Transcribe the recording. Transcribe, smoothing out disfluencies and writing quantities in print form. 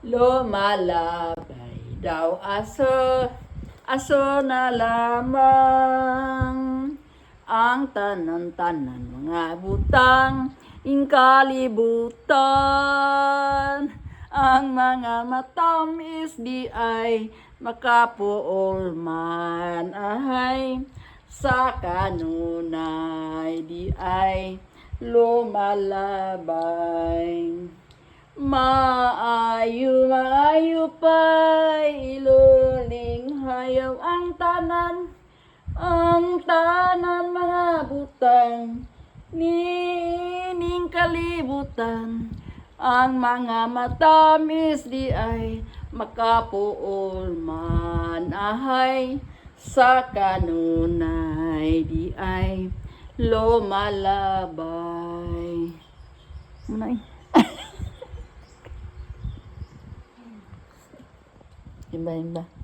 Lumalabay daw aso, aso na lamang ang tanan-tanan mga butang kalibutan. Ang mga matamis di ay makapuol man ahay, sa kanunay di ay lumalabay. Maayo, maayo pa'y iluling hayaw ang tanan mga butang nining kalibutan. Ang mga matamis di ay makapuol man ahay, sa kanunay di ay lumalabay. Muna Imba.